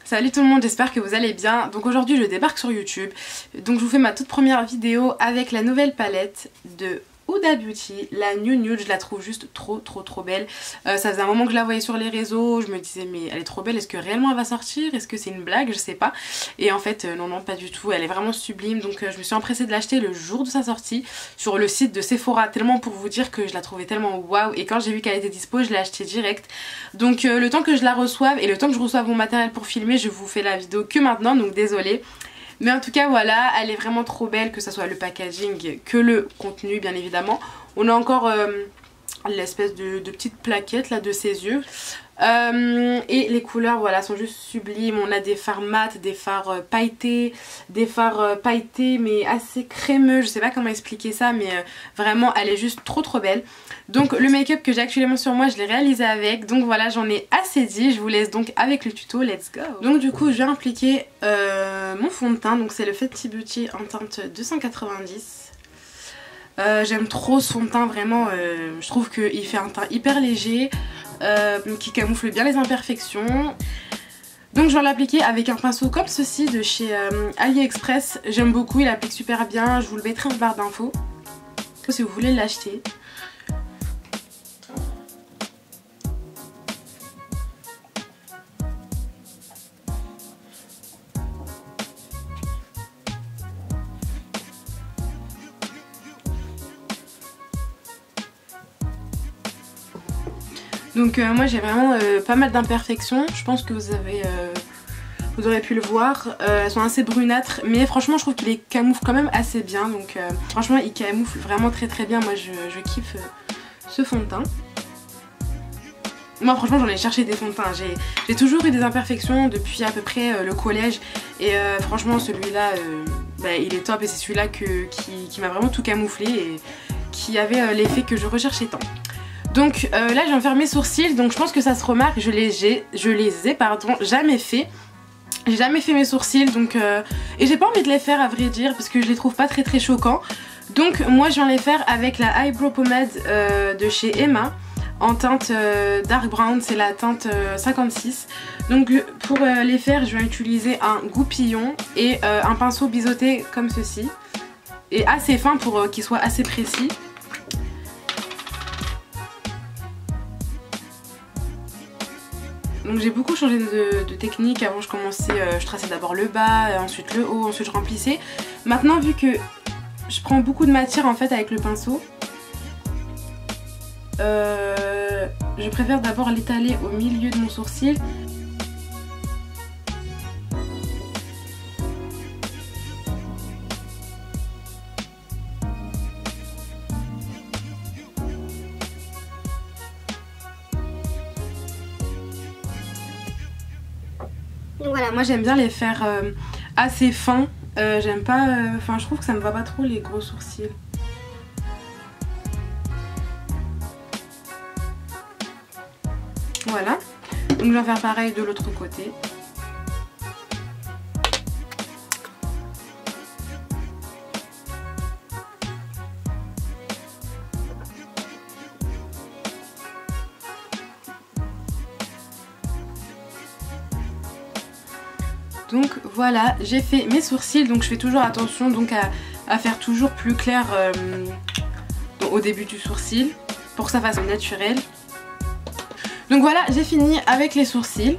Salut tout le monde, j'espère que vous allez bien. Donc aujourd'hui je débarque sur YouTube. Donc je vous fais ma toute première vidéo avec la nouvelle palette de Huda Beauty, la New Nude. Je la trouve juste trop belle. Ça faisait un moment que je la voyais sur les réseaux, je me disais mais elle est trop belle, est-ce que réellement elle va sortir, est-ce que c'est une blague, je sais pas. Et en fait non pas du tout, elle est vraiment sublime. Donc je me suis empressée de l'acheter le jour de sa sortie sur le site de Sephora, tellement pour vous dire que je la trouvais tellement waouh. Et quand j'ai vu qu'elle était dispo, je l'ai achetée direct. Donc le temps que je la reçoive et le temps que je reçoive mon matériel pour filmer, je vous fais la vidéo que maintenant, donc désolée. Mais en tout cas voilà, elle est vraiment trop belle, que ce soit le packaging que le contenu bien évidemment. On a encore l'espèce de petite plaquette là de ses yeux. Et les couleurs voilà sont juste sublimes. On a des fards mat, des fards pailletés, mais assez crémeux. Je sais pas comment expliquer ça, mais vraiment elle est juste trop belle. Donc le make-up que j'ai actuellement sur moi, je l'ai réalisé avec. Donc voilà, j'en ai assez dit. Je vous laisse donc avec le tuto, let's go. Donc du coup je vais appliquer mon fond de teint. Donc c'est le Fenty Beauty en teinte 290. J'aime trop ce fond de teint, vraiment. Je trouve qu'il fait un teint hyper léger, qui camoufle bien les imperfections. Donc je vais l'appliquer avec un pinceau comme ceci de chez AliExpress. J'aime beaucoup, il applique super bien. Je vous le mettrai en barre d'infos si vous voulez l'acheter. Donc moi j'ai vraiment pas mal d'imperfections. Je pense que vous aurez pu le voir. Elles sont assez brunâtres, mais franchement je trouve qu'il les camoufle quand même assez bien. Donc franchement il camoufle vraiment très bien. Moi je kiffe ce fond de teint. Moi franchement j'en ai cherché des fonds de teint. J'ai toujours eu des imperfections depuis à peu près le collège. Et franchement celui-là il est top. Et c'est celui-là qui m'a vraiment tout camouflé et qui avait l'effet que je recherchais tant. Donc là je viens de faire mes sourcils, donc je pense que ça se remarque, je les ai jamais fait. J'ai jamais fait mes sourcils, donc et j'ai pas envie de les faire à vrai dire parce que je les trouve pas très choquants. Donc moi je viens les faire avec la Eyebrow Pomade de chez Emma en teinte dark brown, c'est la teinte 56. Donc pour les faire je vais utiliser un goupillon et un pinceau biseauté comme ceci. Et assez fin pour qu'il soit assez précis. Donc j'ai beaucoup changé de technique. Avant je commençais, je traçais d'abord le bas, ensuite le haut, ensuite je remplissais. Maintenant vu que je prends beaucoup de matière en fait avec le pinceau, je préfère d'abord l'étaler au milieu de mon sourcil. Donc voilà, moi j'aime bien les faire assez fins. J'aime pas, enfin je trouve que ça me va pas trop les gros sourcils. Voilà, donc je vais faire pareil de l'autre côté. Donc voilà, j'ai fait mes sourcils, donc je fais toujours attention donc à faire toujours plus clair au début du sourcil pour que ça fasse naturel. Donc voilà, j'ai fini avec les sourcils.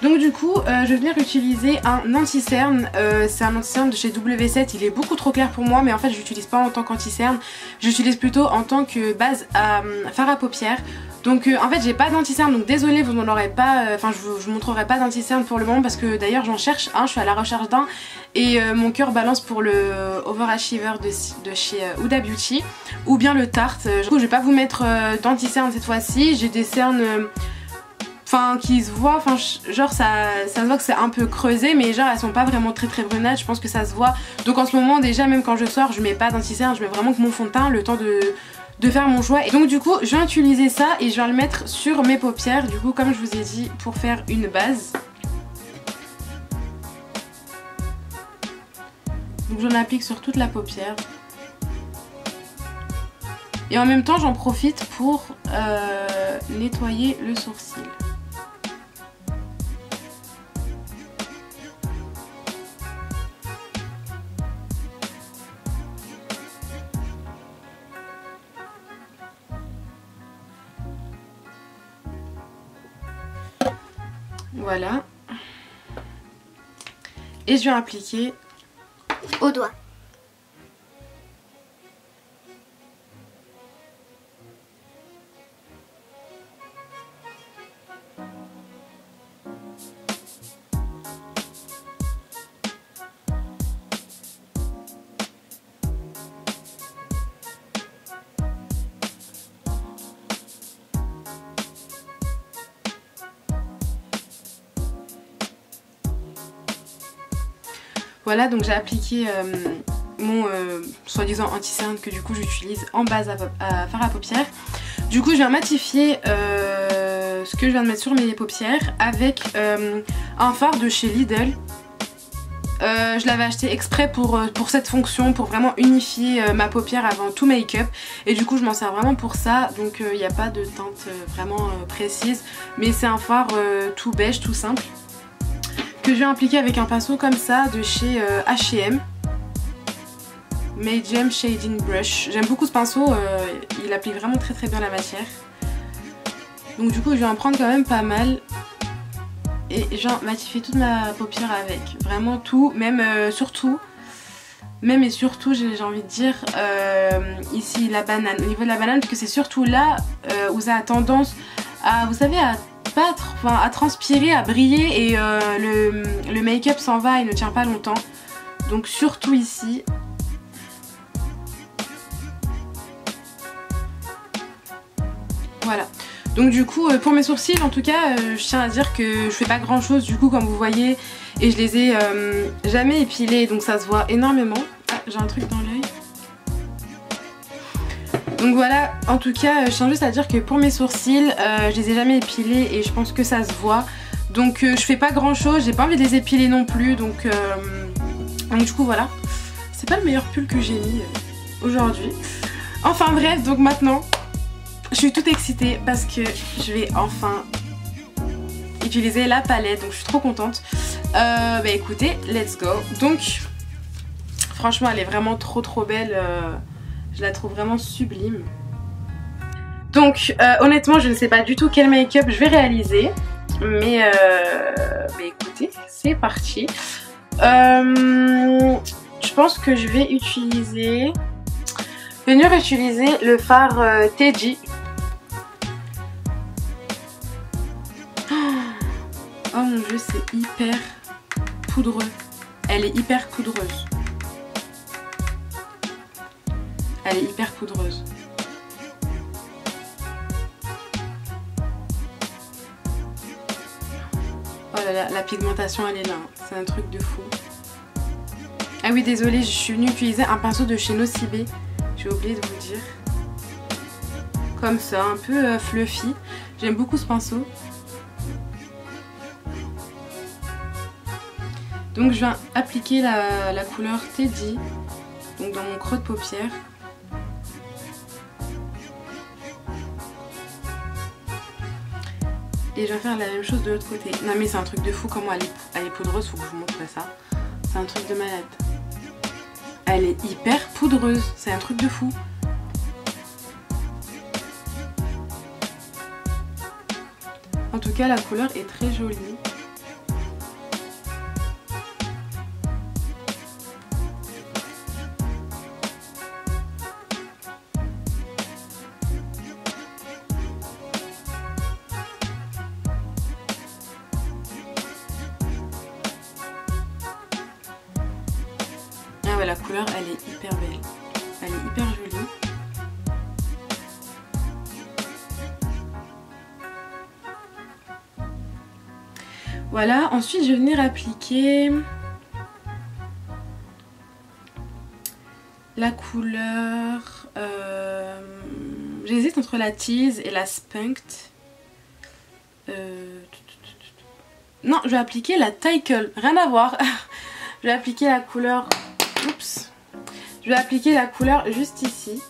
Donc du coup je vais venir utiliser un anti-cerne. C'est un anti-cerne de chez W7. Il est beaucoup trop clair pour moi, mais en fait je l'utilise pas en tant qu'anti-cerne. J'utilise plutôt en tant que base à fard à paupières. Donc en fait j'ai pas d'anti-cerne, donc désolée vous n'en aurez pas, enfin je vous montrerai pas d'anti-cerne pour le moment parce que d'ailleurs j'en cherche un, je suis à la recherche d'un et mon cœur balance pour le Overachiever de chez Huda Beauty ou bien le Tarte. Du coup je vais pas vous mettre d'anti-cerne cette fois-ci, j'ai des cernes enfin qui se voient, enfin genre ça se voit que c'est un peu creusé, mais genre elles sont pas vraiment très brunâtres, je pense que ça se voit. Donc en ce moment déjà même quand je sors je mets pas d'anti-cerne, je mets vraiment que mon fond de teint, le temps de faire mon choix. Et donc du coup je vais utiliser ça et je vais le mettre sur mes paupières du coup comme je vous ai dit pour faire une base. Donc j'en applique sur toute la paupière Et en même temps j'en profite pour nettoyer le sourcil. Voilà. Et je viens appliquer au doigt. Voilà, donc j'ai appliqué mon soi-disant anti-cerne que du coup j'utilise en base à fard à paupières. Du coup je viens matifier ce que je viens de mettre sur mes paupières avec un fard de chez Lidl. Je l'avais acheté exprès pour cette fonction, pour vraiment unifier ma paupière avant tout make-up. Et du coup je m'en sers vraiment pour ça, donc il n'y a pas de teinte vraiment précise. Mais c'est un fard tout beige, tout simple, que je vais appliquer avec un pinceau comme ça de chez H&M, Medium Shading Brush. J'aime beaucoup ce pinceau, il applique vraiment très très bien la matière. Donc du coup je vais en prendre quand même pas mal et je vais matifier toute ma paupière avec, vraiment tout, même surtout j'ai envie de dire ici la banane, au niveau de la banane, parce que c'est surtout là où ça a tendance à, vous savez, à transpirer, à briller, et le make-up s'en va et ne tient pas longtemps. Donc surtout ici. Voilà. Donc du coup pour mes sourcils en tout cas je tiens à dire que je fais pas grand chose du coup, comme vous voyez, et je les ai jamais épilés, donc ça se voit énormément. Ah, j'ai un truc dans l'œil. Donc voilà, en tout cas je tiens juste à dire que pour mes sourcils je les ai jamais épilés et je pense que ça se voit. Donc je fais pas grand chose, j'ai pas envie de les épiler non plus, donc du coup voilà. C'est pas le meilleur pull que j'ai mis aujourd'hui. Enfin bref, donc maintenant je suis toute excitée parce que je vais enfin utiliser la palette, donc je suis trop contente. Bah écoutez, let's go. Donc franchement elle est vraiment trop belle, je la trouve vraiment sublime. Donc honnêtement je ne sais pas du tout quel make-up je vais réaliser, mais bah écoutez, c'est parti. Je pense que je vais venir utiliser le fard Teddy. Oh mon dieu, c'est hyper poudreux. Elle est hyper poudreuse. Elle est hyper poudreuse. Oh là là, la pigmentation elle est là. C'est un truc de fou. Ah oui, désolée, je suis venue utiliser un pinceau de chez Nocibé. J'ai oublié de vous dire. Comme ça, un peu fluffy. J'aime beaucoup ce pinceau. Donc je viens appliquer la couleur Teddy, donc dans mon creux de paupière. Et je vais faire la même chose de l'autre côté. Non mais c'est un truc de fou comment elle est poudreuse, faut que je vous montre ça. C'est un truc de malade. Elle est hyper poudreuse, c'est un truc de fou. En tout cas la couleur est très jolie. La couleur elle est hyper belle, elle est hyper jolie. Voilà, ensuite je vais venir appliquer la couleur, j'hésite entre la Tease et la Spunked. Non, je vais appliquer la Tickle, rien à voir. Je vais appliquer la couleur... Oups. Je vais appliquer la couleur juste ici.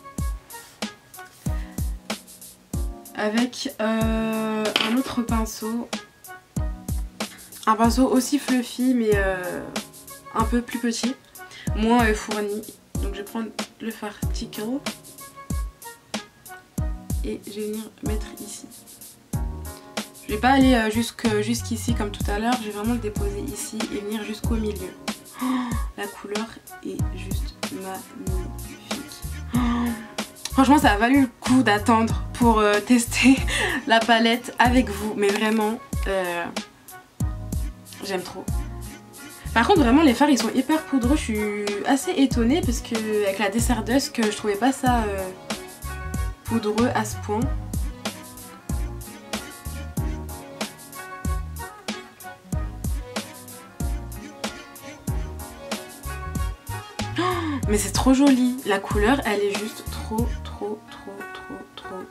avec un autre pinceau. Un pinceau aussi fluffy mais un peu plus petit, moins fourni. Donc je vais prendre le fard Tickle et je vais venir mettre ici. Je vais pas aller jusqu'ici comme tout à l'heure, je vais vraiment le déposer ici et venir jusqu'au milieu. Oh, la couleur est juste magnifique. Oh, franchement ça a valu le coup d'attendre pour tester la palette avec vous, mais vraiment j'aime trop. Par contre vraiment les fards ils sont hyper poudreux, je suis assez étonnée parce que avec la Dessert Dusk je trouvais pas ça poudreux à ce point. Oh, mais c'est trop joli, la couleur elle est juste trop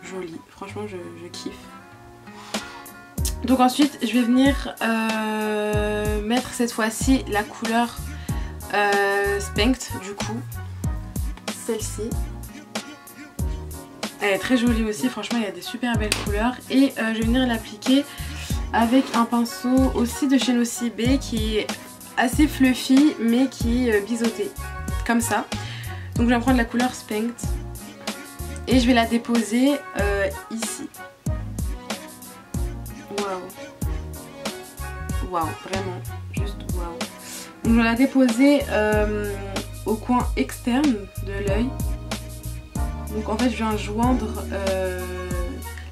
jolie, franchement je kiffe. Donc ensuite je vais venir mettre cette fois-ci la couleur Spanked du coup, celle-ci. Elle est très jolie aussi, franchement il y a des super belles couleurs. Et je vais venir l'appliquer avec un pinceau aussi de chez Nocibé qui est assez fluffy mais qui est biseauté, comme ça. Donc je vais prendre la couleur Spanked et je vais la déposer ici. Waouh, waouh, vraiment, juste waouh. Donc je vais la déposer au coin externe de l'œil. Donc en fait je viens joindre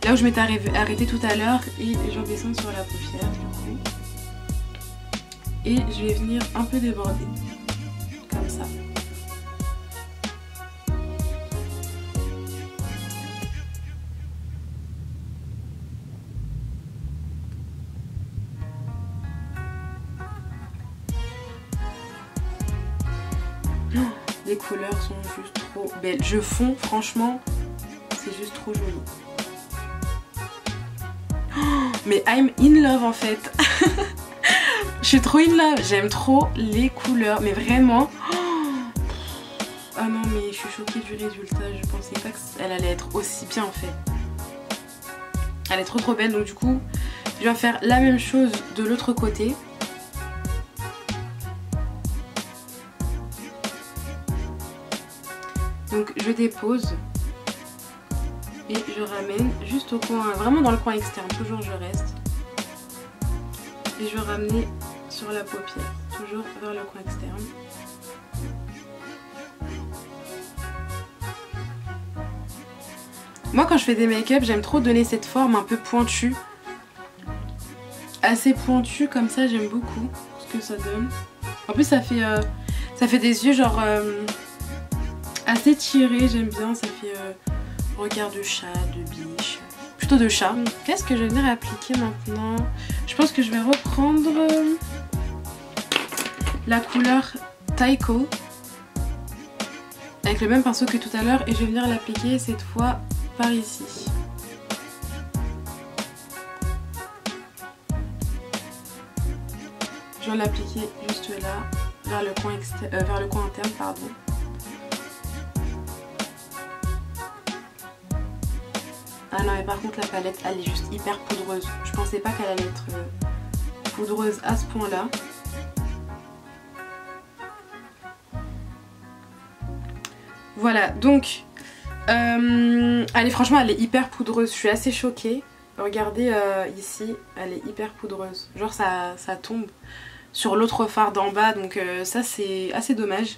là où je m'étais arrêtée tout à l'heure et je redescends sur la paupière du coup. Et je vais venir un peu déborder, comme ça. Les couleurs sont juste trop belles. Je fonds, franchement, c'est juste trop joli. Oh, mais I'm in love en fait. Je suis trop in love. J'aime trop les couleurs, mais vraiment. Ah non, mais je suis choquée du résultat. Je pensais pas qu'elle allait être aussi bien en fait. Elle est trop belle. Donc du coup, je vais faire la même chose de l'autre côté. Donc je dépose et je ramène juste au coin, vraiment dans le coin externe, toujours je reste. Et je vais ramener sur la paupière, toujours vers le coin externe. Moi quand je fais des make-up, j'aime trop donner cette forme un peu pointue. Assez pointue comme ça, j'aime beaucoup ce que ça donne. En plus ça fait des yeux genre... assez tiré, j'aime bien, ça fait regard de chat, de biche, plutôt de chat. Qu'est-ce que je vais venir appliquer maintenant? Je pense que je vais reprendre la couleur Taiko avec le même pinceau que tout à l'heure et je vais venir l'appliquer cette fois par ici. Je vais l'appliquer juste là, vers le coin interne, pardon. Ah non mais par contre la palette elle est juste hyper poudreuse. Je pensais pas qu'elle allait être poudreuse à ce point là. Voilà donc allez, franchement elle est hyper poudreuse. Je suis assez choquée. Regardez ici, elle est hyper poudreuse. Genre ça tombe sur l'autre fard d'en bas, donc ça c'est assez dommage.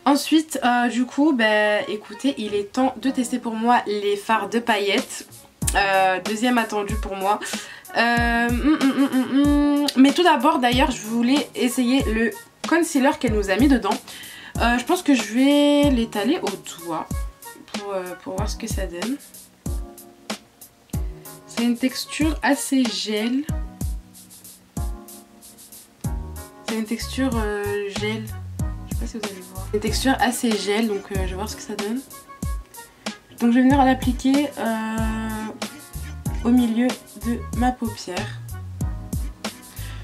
Ensuite, du coup, bah, écoutez, il est temps de tester pour moi les fards de paillettes. Deuxième attendu pour moi. Mais tout d'abord, d'ailleurs, je voulais essayer le concealer qu'elle nous a mis dedans. Je pense que je vais l'étaler au doigt pour voir ce que ça donne. C'est une texture assez gel. C'est une texture gel. Je sais pas si vous allez voir. Une texture assez gel, donc je vais voir ce que ça donne. Donc je vais venir l'appliquer au milieu de ma paupière.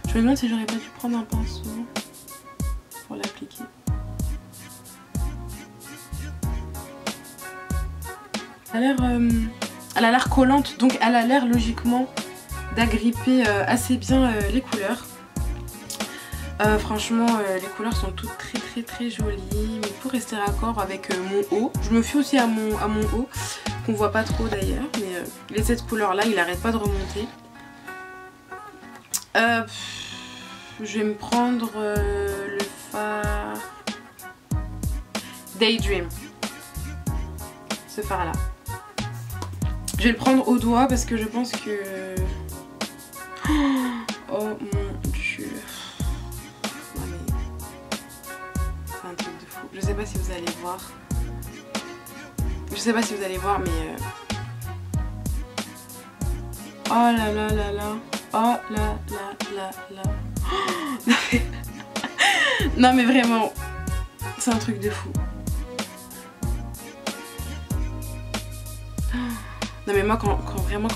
Je me demande si j'aurais pas dû prendre un pinceau pour l'appliquer. Ça a l'air Elle a l'air collante, donc elle a l'air logiquement d'agripper assez bien les couleurs. Franchement, les couleurs sont toutes très jolies. Mais pour rester raccord avec mon haut, je me fie aussi à mon haut, qu'on voit pas trop d'ailleurs. Mais cette couleur là, il arrête pas de remonter. Je vais me prendre le fard Daydream. Ce fard là. Je vais le prendre au doigt parce que je pense que... Oh mon dieu. C'est un truc de fou. Je sais pas si vous allez voir. Je sais pas si vous allez voir mais... Oh là là là là. Oh là là là là. Non mais vraiment. C'est un truc de fou. Non mais moi quand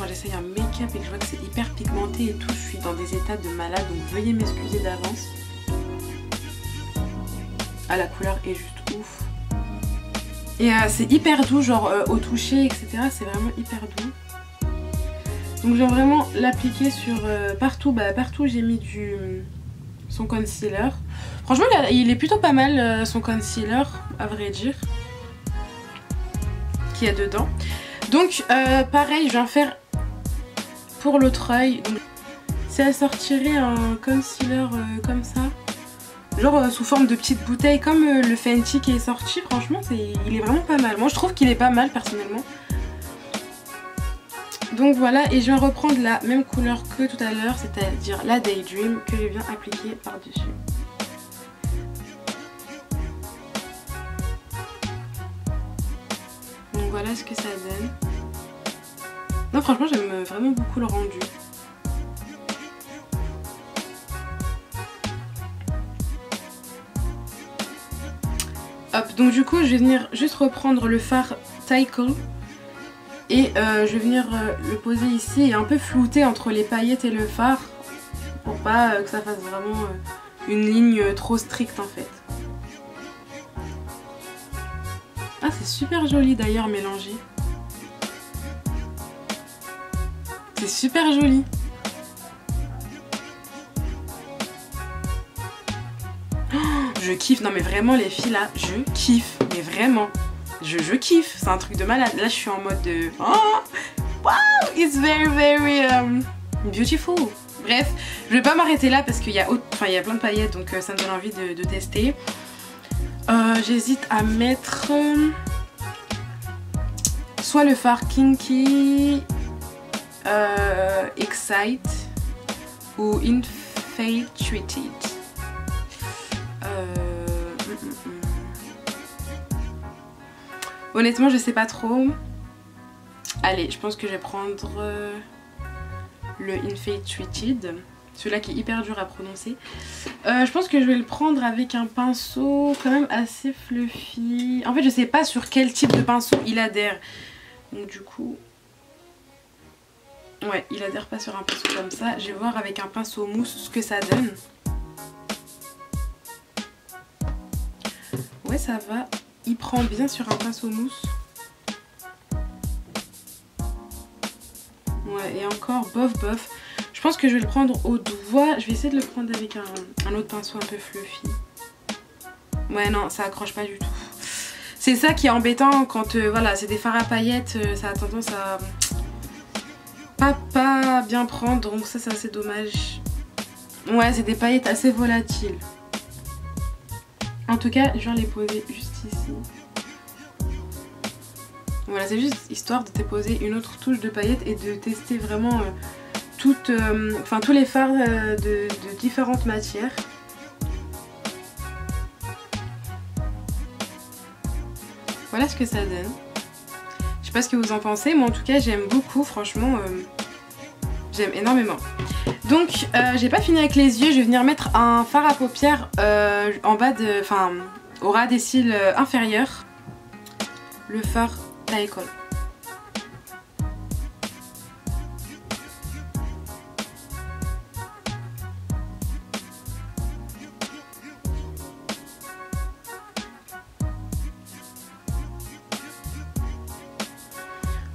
j'essaye un make-up et que je vois que c'est hyper pigmenté et tout, je suis dans des états de malade, donc veuillez m'excuser d'avance. Ah, la couleur est juste ouf. Et c'est hyper doux, genre au toucher, etc. C'est vraiment hyper doux. Donc je vais vraiment l'appliquer sur partout. Bah, partout j'ai mis son concealer. Franchement il est plutôt pas mal son concealer, à vrai dire. Qu'il y a dedans. Donc pareil, je vais en faire pour l'autre œil. Si elle sortirait un concealer comme ça, genre sous forme de petite bouteille comme le Fenty qui est sorti, franchement il est vraiment pas mal. Moi je trouve qu'il est pas mal personnellement. Donc voilà, et je vais reprendre la même couleur que tout à l'heure, c'est-à-dire la Daydream que je viens appliquer par-dessus. Donc voilà ce que ça donne. Non franchement j'aime vraiment beaucoup le rendu. Hop, donc du coup je vais venir juste reprendre le fard Tycho. Et je vais venir le poser ici et un peu flouter entre les paillettes et le fard. Pour pas que ça fasse vraiment une ligne trop stricte en fait. Ah c'est super joli d'ailleurs mélangé. C'est super joli. Oh, je kiffe, non mais vraiment les filles là, je kiffe, mais vraiment. Je kiffe, c'est un truc de malade. Là je suis en mode de... Oh, wow, it's very beautiful. Bref, je vais pas m'arrêter là parce qu'il y a plein de paillettes donc ça me donne envie de tester. J'hésite à mettre soit le fard Kinky Excite ou Infatuated. Honnêtement je sais pas trop. Allez, je pense que je vais prendre le Infatuated. Celui-là qui est hyper dur à prononcer. Je pense que je vais le prendre avec un pinceau quand même assez fluffy. En fait je sais pas sur quel type de pinceau il adhère. Donc du coup... Ouais, il adhère pas sur un pinceau comme ça. Je vais voir avec un pinceau mousse ce que ça donne. Ouais ça va. Il prend bien sur un pinceau mousse. Ouais et encore bof. Je pense que je vais le prendre au doigt. Je vais essayer de le prendre avec un autre pinceau un peu fluffy. Ouais non ça accroche pas du tout. C'est ça qui est embêtant quand voilà c'est des fards à paillettes. Ça a tendance à pas bien prendre. Donc ça c'est assez dommage. Ouais c'est des paillettes assez volatiles. En tout cas je viens les poser juste ici. Voilà c'est juste histoire de déposer une autre touche de paillettes et de tester vraiment tous les fards de différentes matières. Voilà ce que ça donne. Je sais pas ce que vous en pensez, mais en tout cas j'aime beaucoup, franchement j'aime énormément. Donc j'ai pas fini avec les yeux, je vais venir mettre un fard à paupières en bas de, au ras des cils inférieurs. Le fard Tycho.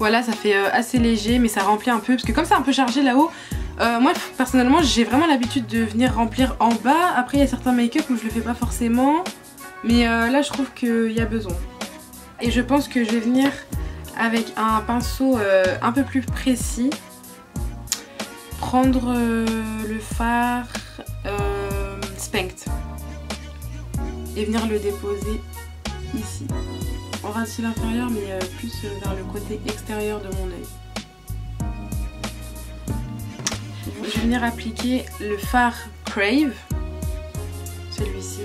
Voilà, ça fait assez léger mais ça remplit un peu parce que comme c'est un peu chargé là-haut, moi personnellement j'ai vraiment l'habitude de venir remplir en bas. Après il y a certains make-up où je le fais pas forcément, mais là je trouve qu'il y a besoin. Et je pense que je vais venir avec un pinceau un peu plus précis, prendre le fard Spankt et venir le déposer ici, en ras de cils inférieur mais plus vers le côté extérieur de mon œil. Je vais venir appliquer le fard Crave, celui-ci.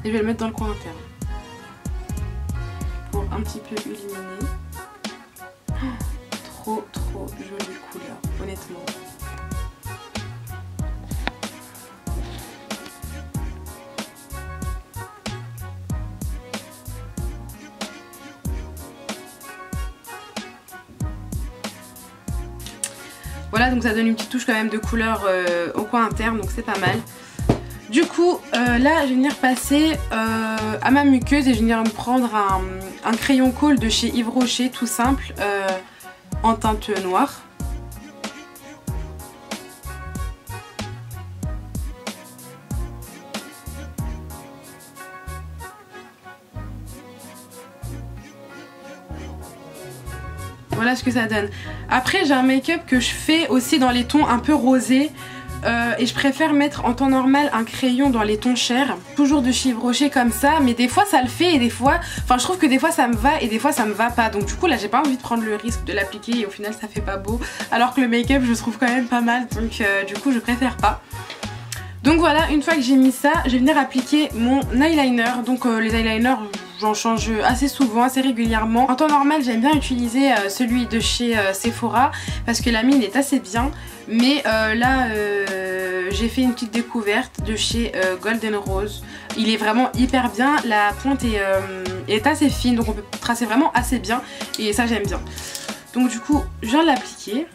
Et je vais le mettre dans le coin interne pour un petit peu illuminer. Oh, trop jolie couleur, honnêtement. Voilà, donc ça donne une petite touche quand même de couleur au coin interne, donc c'est pas mal. Du coup, là, je vais venir passer à ma muqueuse et je vais venir me prendre un crayon colle de chez Yves Rocher, tout simple, en teinte noire. Voilà ce que ça donne. Après, j'ai un make-up que je fais aussi dans les tons un peu rosés. Et je préfère mettre en temps normal un crayon dans les tons chers, toujours de chez Yves Rocher comme ça, mais des fois ça le fait et des fois, enfin je trouve que des fois ça me va et des fois ça me va pas, donc du coup là j'ai pas envie de prendre le risque de l'appliquer et au final ça fait pas beau, alors que le make-up je trouve quand même pas mal, donc du coup je préfère pas. Donc voilà, une fois que j'ai mis ça, je vais venir appliquer mon eyeliner. Donc les eyeliners, j'en change assez souvent, assez régulièrement. En temps normal, j'aime bien utiliser celui de chez Sephora parce que la mine est assez bien. Mais là, j'ai fait une petite découverte de chez Golden Rose. Il est vraiment hyper bien, la pointe est assez fine, donc on peut tracer vraiment assez bien. Et ça, j'aime bien. Donc du coup, je viens de l'appliquer.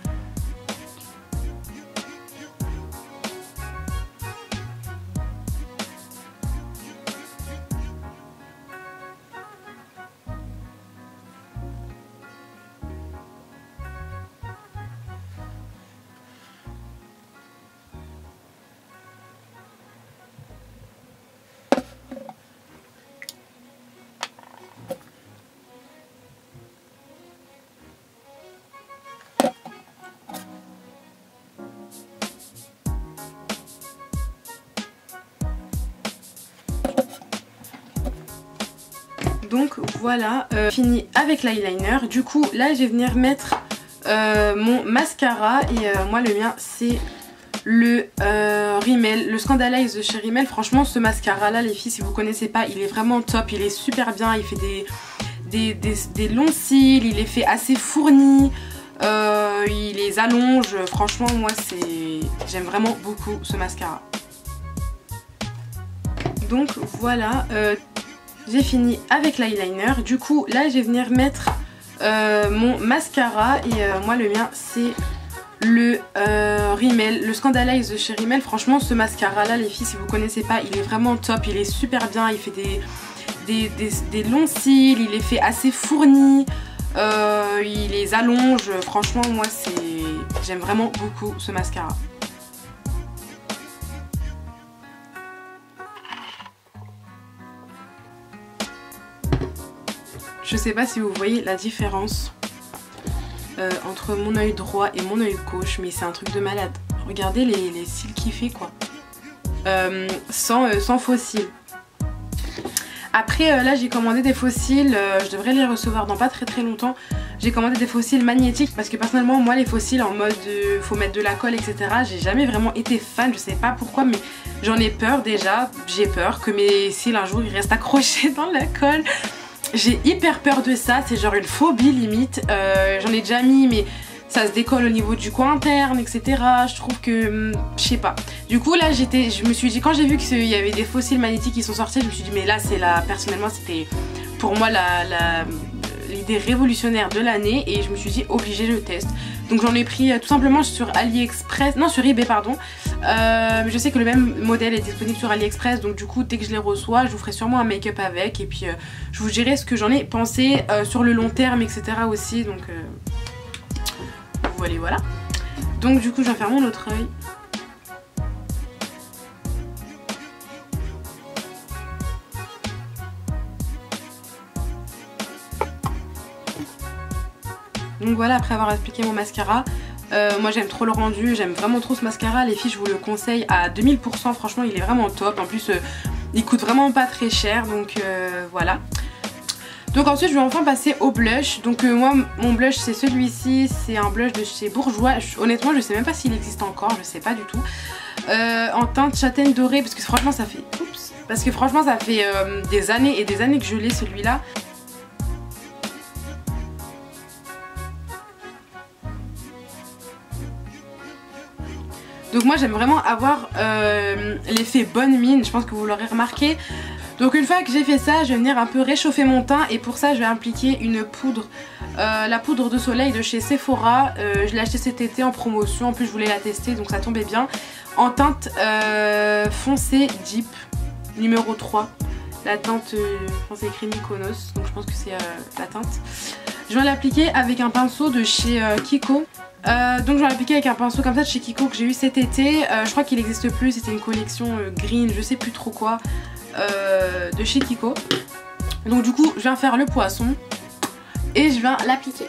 Donc voilà, fini avec l'eyeliner. Du coup là je vais venir mettre mon mascara et moi le mien c'est le Rimmel, le Scandalize de chez Rimmel. Franchement ce mascara là les filles, si vous connaissez pas, il est vraiment top, il est super bien, il fait des longs cils, il est fait assez fourni, il les allonge, franchement moi j'aime vraiment beaucoup ce mascara. Donc voilà, j'ai fini avec l'eyeliner. Du coup là je vais venir mettre mon mascara et moi le mien c'est le Rimmel, le Scandalize de chez Rimmel. Franchement ce mascara là les filles, si vous connaissez pas, il est vraiment top, il est super bien, il fait des longs cils, il est fait assez fourni, il les allonge, franchement moi j'aime vraiment beaucoup ce mascara. Je sais pas si vous voyez la différence entre mon œil droit et mon œil gauche, mais c'est un truc de malade. Regardez les cils qu'il fait quoi. Sans faux cils. Après là j'ai commandé des faux cils, je devrais les recevoir dans pas très longtemps. J'ai commandé des faux cils magnétiques parce que personnellement moi les faux cils en mode faut mettre de la colle etc, j'ai jamais vraiment été fan, je sais pas pourquoi, mais j'en ai peur déjà. J'ai peur que mes cils un jour ils restent accrochés dans la colle. J'ai hyper peur de ça, c'est genre une phobie limite. J'en ai déjà mis mais ça se décolle au niveau du coin interne etc. Je trouve que, je sais pas. Du coup là je me suis dit, quand j'ai vu qu'il y avait des faux cils magnétiques qui sont sortis, je me suis dit mais là c'est personnellement c'était pour moi l'idée révolutionnaire de l'année et je me suis dit obligée je teste. Donc j'en ai pris tout simplement sur AliExpress, non sur eBay pardon. Je sais que le même modèle est disponible sur AliExpress, donc du coup dès que je les reçois je vous ferai sûrement un make-up avec et puis je vous dirai ce que j'en ai pensé sur le long terme etc aussi. Donc voilà. Donc du coup je vais faire mon autre œil. Donc voilà, après avoir appliqué mon mascara, moi j'aime trop le rendu, j'aime vraiment trop ce mascara. Les filles, je vous le conseille à 2000%, franchement il est vraiment top. En plus il coûte vraiment pas très cher, donc voilà. Donc ensuite je vais enfin passer au blush. Donc moi mon blush c'est celui-ci, c'est un blush de chez Bourjois. Honnêtement je sais même pas s'il existe encore, je sais pas du tout. En teinte châtaigne dorée, parce que franchement ça fait... Oups. Parce que franchement ça fait des années et des années que je l'ai celui-là. Donc moi j'aime vraiment avoir l'effet bonne mine, je pense que vous l'aurez remarqué. Donc une fois que j'ai fait ça, je vais venir un peu réchauffer mon teint et pour ça je vais appliquer une poudre, la poudre de soleil de chez Sephora. Je l'ai acheté cet été en promotion, en plus je voulais la tester donc ça tombait bien. En teinte foncée Deep numéro 3, la teinte, c'est écrit Mykonos, donc je pense que c'est la teinte. Je vais l'appliquer avec un pinceau de chez Kiko. Donc je vais l'appliquer avec un pinceau comme ça de chez Kiko que j'ai eu cet été. Je crois qu'il n'existe plus, c'était une collection green, je sais plus trop quoi, de chez Kiko. Donc du coup je viens faire le poisson et je viens l'appliquer.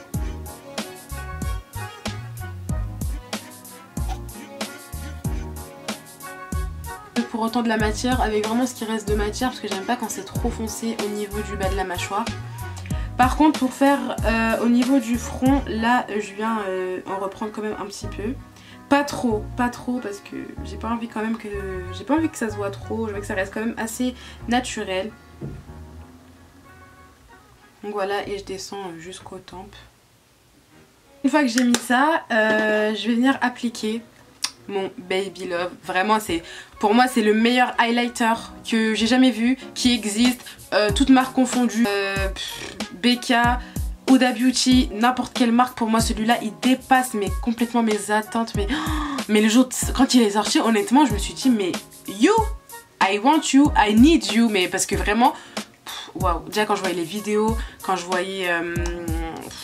Pour autant de la matière, avec vraiment ce qui reste de matière, parce que j'aime pas quand c'est trop foncé au niveau du bas de la mâchoire. Par contre pour faire au niveau du front, là je viens en reprendre quand même un petit peu. Pas trop parce que j'ai pas envie quand même que... J'ai pas envie que ça se voit trop, je veux que ça reste quand même assez naturel. Donc voilà, et je descends jusqu'aux tempes. Une fois que j'ai mis ça, je vais venir appliquer mon Baby Love. Vraiment pour moi c'est le meilleur highlighter que j'ai jamais vu, qui existe, toutes marques confondues, BK, Huda Beauty, n'importe quelle marque. Pour moi celui-là il dépasse complètement mes attentes. Mais le jour quand il est sorti, honnêtement je me suis dit mais you, I want you, I need you. Mais parce que vraiment waouh, déjà quand je voyais les vidéos, quand je voyais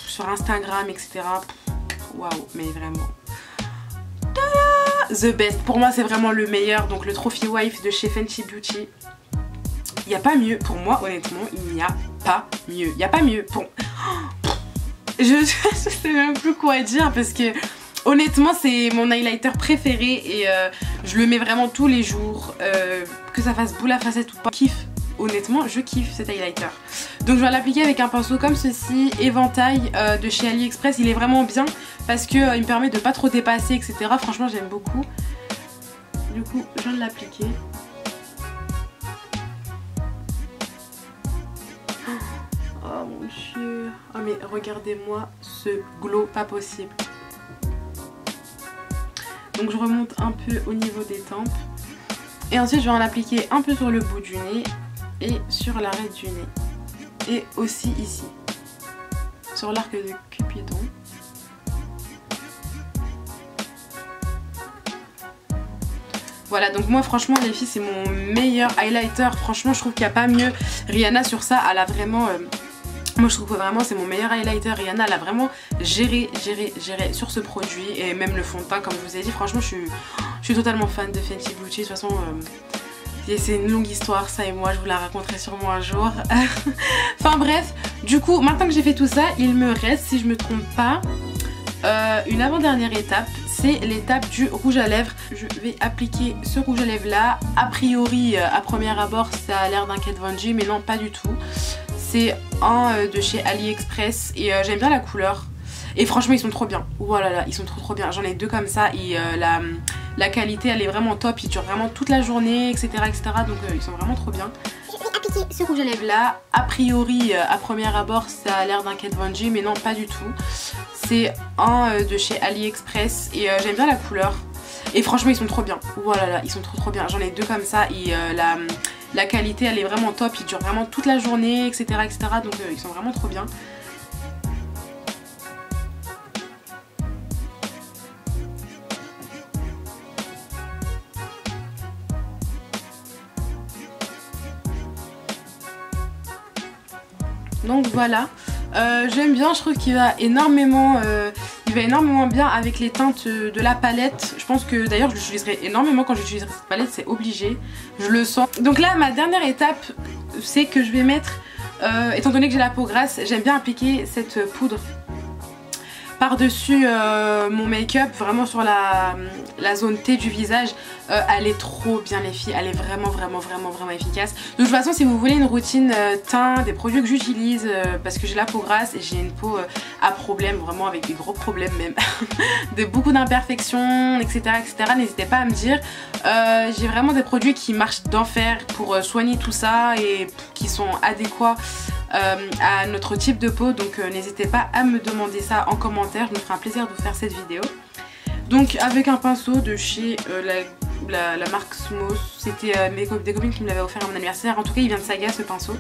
sur Instagram etc, waouh, mais vraiment the best. Pour moi c'est vraiment le meilleur. Donc le Trophy Wife de chez Fenty Beauty, il n'y a pas mieux. Pour moi honnêtement il n'y a pas mieux. Il n'y a pas mieux. Bon, je sais même plus quoi dire parce que honnêtement c'est mon highlighter préféré et je le mets vraiment tous les jours, que ça fasse boule à facette ou pas. Kiffe. Honnêtement je kiffe cet highlighter. Donc je vais l'appliquer avec un pinceau comme ceci, éventail de chez AliExpress. Il est vraiment bien parce que il me permet de pas trop dépasser etc. Franchement j'aime beaucoup. Du coup je viens de l'appliquer. Oh mon dieu. Oh mais regardez-moi ce glow, pas possible. Donc je remonte un peu au niveau des tempes. Et ensuite je vais en appliquer un peu sur le bout du nez et sur l'arête du nez. Et aussi ici, sur l'arc de Cupidon. Voilà, donc moi franchement les filles c'est mon meilleur highlighter. Franchement je trouve qu'il n'y a pas mieux. Rihanna sur ça elle a vraiment... moi je trouve que vraiment c'est mon meilleur highlighter. Rihanna elle a vraiment géré sur ce produit. Et même le fond de teint comme je vous ai dit. Franchement je suis totalement fan de Fenty Beauty. De toute façon c'est une longue histoire ça et moi, je vous la raconterai sûrement un jour. Enfin bref, du coup maintenant que j'ai fait tout ça, il me reste, si je me trompe pas, une avant-dernière étape. C'est l'étape du rouge à lèvres. Je vais appliquer ce rouge à lèvres là. A priori à premier abord ça a l'air d'un Kat Von D, mais non pas du tout. C'est un de chez AliExpress et j'aime bien la couleur. Et franchement ils sont trop bien. Voilà là, ils sont trop bien. J'en ai deux comme ça et la qualité elle est vraiment top. Ils durent vraiment toute la journée etc. Donc ils sont vraiment trop bien. Je vais appliquer ce rouge à lèvres là. A priori à premier abord ça a l'air d'un Kat Von D, mais non pas du tout. C'est un de chez AliExpress et j'aime bien la couleur. Et franchement ils sont trop bien. Voilà là, ils sont trop bien. J'en ai deux comme ça et la qualité elle est vraiment top. Ils durent vraiment toute la journée etc. Donc ils sont vraiment trop bien. Donc voilà, j'aime bien, je trouve qu'il va énormément bien avec les teintes de la palette. Je pense que d'ailleurs je l'utiliserai énormément quand j'utiliserai cette palette, c'est obligé, je le sens. Donc là ma dernière étape c'est que je vais mettre, étant donné que j'ai la peau grasse, j'aime bien appliquer cette poudre par-dessus mon make-up, vraiment sur la zone T du visage. Elle est trop bien les filles, elle est vraiment efficace. De toute façon si vous voulez une routine teint, des produits que j'utilise, parce que j'ai la peau grasse et j'ai une peau à problème, vraiment avec des gros problèmes même, beaucoup d'imperfections, etc. N'hésitez pas à me dire. J'ai vraiment des produits qui marchent d'enfer pour soigner tout ça et qui sont adéquats à notre type de peau, donc n'hésitez pas à me demander ça en commentaire, je me ferai un plaisir de vous faire cette vidéo. Donc avec un pinceau de chez la marque Smos, c'était des copines qui me l'avaient offert à mon anniversaire, en tout cas il vient de Saga ce pinceau.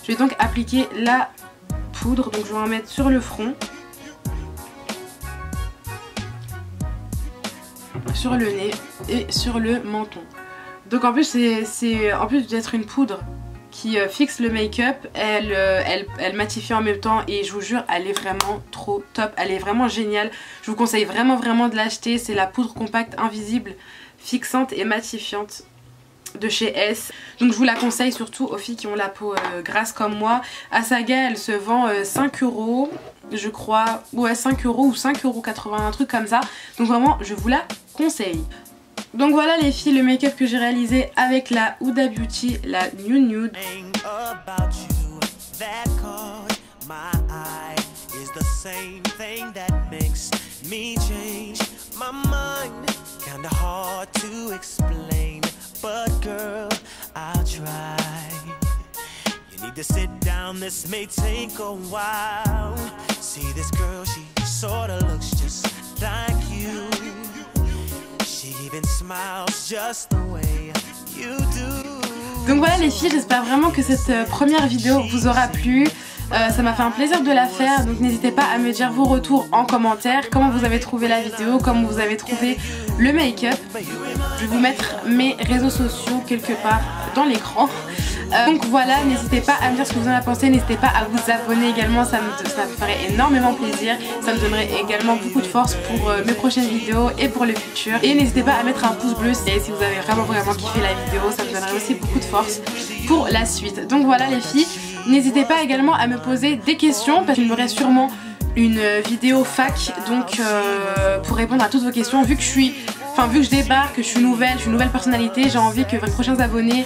Je vais donc appliquer la poudre, donc je vais en mettre sur le front, sur le nez et sur le menton. Donc en plus en plus d'être une poudre qui fixe le make-up, elle matifie en même temps et je vous jure elle est vraiment trop top, elle est vraiment géniale. Je vous conseille vraiment de l'acheter, c'est la poudre compacte invisible fixante et matifiante de chez S. Donc je vous la conseille surtout aux filles qui ont la peau grasse comme moi. À Saga elle se vend 5 € je crois, ouais 5 € ou 5,80 €, un truc comme ça. Donc vraiment je vous la conseille. Donc voilà les filles, le make-up que j'ai réalisé avec la Huda Beauty, la New Nude. Donc voilà les filles, j'espère vraiment que cette première vidéo vous aura plu. Ça m'a fait un plaisir de la faire, donc n'hésitez pas à me dire vos retours en commentaire, comment vous avez trouvé la vidéo, comment vous avez trouvé le make-up. Je vais vous mettre mes réseaux sociaux quelque part dans l'écran. Donc voilà, n'hésitez pas à me dire ce que vous en avez pensé, n'hésitez pas à vous abonner également, ça me ferait énormément plaisir, ça me donnerait également beaucoup de force pour mes prochaines vidéos et pour le futur. Et n'hésitez pas à mettre un pouce bleu si vous avez vraiment kiffé la vidéo, ça me donnerait aussi beaucoup de force pour la suite. Donc voilà les filles, n'hésitez pas également à me poser des questions parce qu'il me reste sûrement une vidéo fac, donc pour répondre à toutes vos questions, vu que je débarque, que je suis nouvelle personnalité, j'ai envie que vos prochains abonnés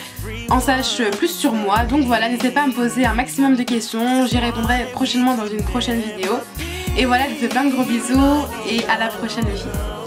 en sachent plus sur moi. Donc voilà, n'hésitez pas à me poser un maximum de questions, j'y répondrai prochainement dans une prochaine vidéo. Et voilà, je vous fais plein de gros bisous et à la prochaine les filles.